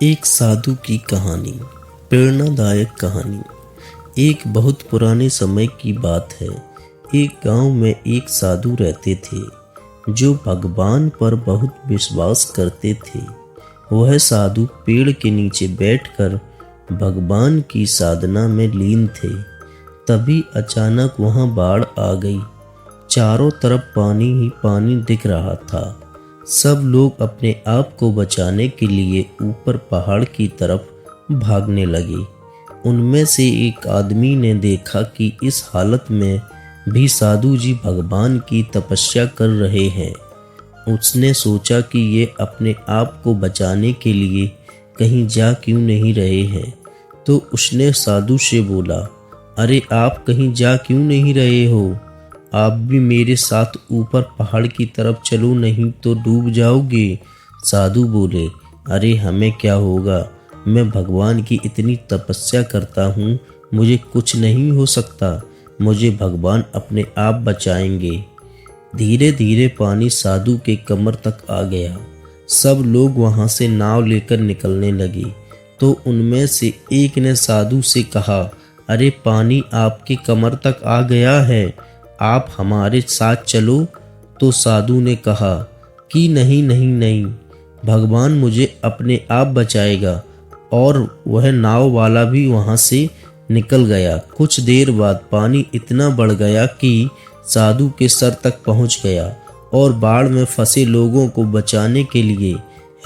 एक साधु की कहानी। प्रेरणादायक कहानी। एक बहुत पुराने समय की बात है। एक गांव में एक साधु रहते थे जो भगवान पर बहुत विश्वास करते थे। वह साधु पेड़ के नीचे बैठकर भगवान की साधना में लीन थे। तभी अचानक वहां बाढ़ आ गई। चारों तरफ पानी ही पानी दिख रहा था। सब लोग अपने आप को बचाने के लिए ऊपर पहाड़ की तरफ भागने लगे। उनमें से एक आदमी ने देखा कि इस हालत में भी साधु जी भगवान की तपस्या कर रहे हैं। उसने सोचा कि ये अपने आप को बचाने के लिए कहीं जा क्यों नहीं रहे हैं। तो उसने साधु से बोला, अरे आप कहीं जा क्यों नहीं रहे हो? आप भी मेरे साथ ऊपर पहाड़ की तरफ चलो, नहीं तो डूब जाओगे। साधु बोले, अरे हमें क्या होगा, मैं भगवान की इतनी तपस्या करता हूँ, मुझे कुछ नहीं हो सकता, मुझे भगवान अपने आप बचाएंगे। धीरे धीरे पानी साधु के कमर तक आ गया। सब लोग वहां से नाव लेकर निकलने लगे। तो उनमें से एक ने साधु से कहा, अरे पानी आपके कमर तक आ गया है, आप हमारे साथ चलो। तो साधु ने कहा कि नहीं नहीं नहीं, भगवान मुझे अपने आप बचाएगा। और वह नाव वाला भी वहां से निकल गया। कुछ देर बाद पानी इतना बढ़ गया कि साधु के सर तक पहुंच गया और बाढ़ में फंसे लोगों को बचाने के लिए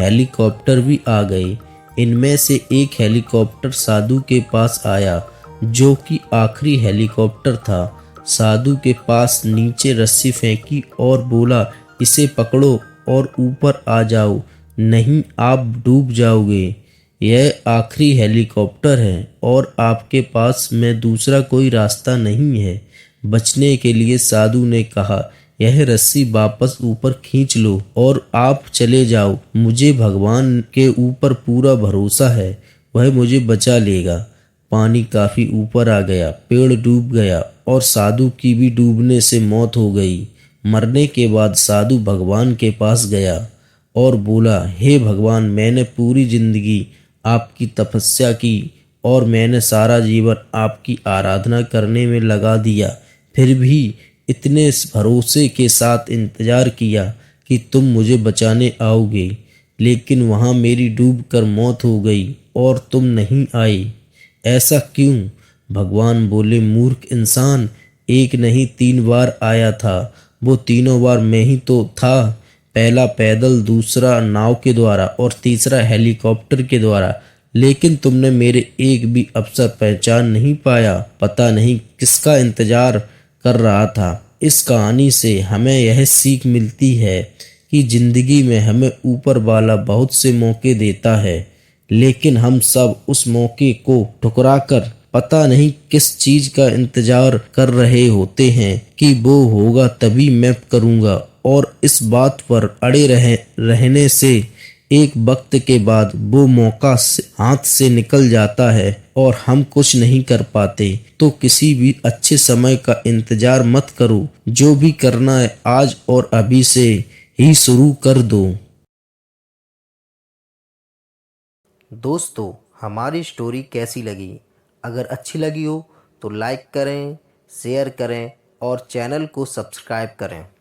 हेलीकॉप्टर भी आ गए। इनमें से एक हेलीकॉप्टर साधु के पास आया, जो कि आखिरी हेलीकॉप्टर था। साधु के पास नीचे रस्सी फेंकी और बोला, इसे पकड़ो और ऊपर आ जाओ, नहीं आप डूब जाओगे। यह आखिरी हेलीकॉप्टर है और आपके पास में दूसरा कोई रास्ता नहीं है। बचने के लिए साधु ने कहा, यह रस्सी वापस ऊपर खींच लो और आप चले जाओ। मुझे भगवान के ऊपर पूरा भरोसा है, वह मुझे बचा लेगा। पानी काफी ऊपर आ गया, पेड़ डूब गया और साधु की भी डूबने से मौत हो गई। मरने के बाद साधु भगवान के पास गया और बोला, हे भगवान, मैंने पूरी जिंदगी आपकी तपस्या की और मैंने सारा जीवन आपकी आराधना करने में लगा दिया, फिर भी इतने भरोसे के साथ इंतजार किया कि तुम मुझे बचाने आओगे, लेकिन वहां मेरी डूबकर मौत हो गई और तुम नहीं आए। ऐसा क्यों? भगवान बोले, मूर्ख इंसान, एक नहीं 3 बार आया था, वो तीनों बार मैं ही तो था। पहला पैदल, दूसरा नाव के द्वारा और तीसरा हेलीकॉप्टर के द्वारा, लेकिन तुमने मेरे एक भी अवसर पहचान नहीं पाया। पता नहीं किसका इंतजार कर रहा था। इस कहानी से हमें यह सीख मिलती है कि जिंदगी में हमें ऊपर वाला बहुत से मौके देता है, लेकिन हम सब उस मौके को ठुकराकर पता नहीं किस चीज का इंतजार कर रहे होते हैं कि वो होगा तभी मैं करूंगा, और इस बात पर अड़े रहने से एक वक्त के बाद वो मौका हाथ से निकल जाता है और हम कुछ नहीं कर पाते। तो किसी भी अच्छे समय का इंतजार मत करो, जो भी करना है आज और अभी से ही शुरू कर दो। दोस्तों, हमारी स्टोरी कैसी लगी? अगर अच्छी लगी हो तो लाइक करें, शेयर करें और चैनल को सब्सक्राइब करें।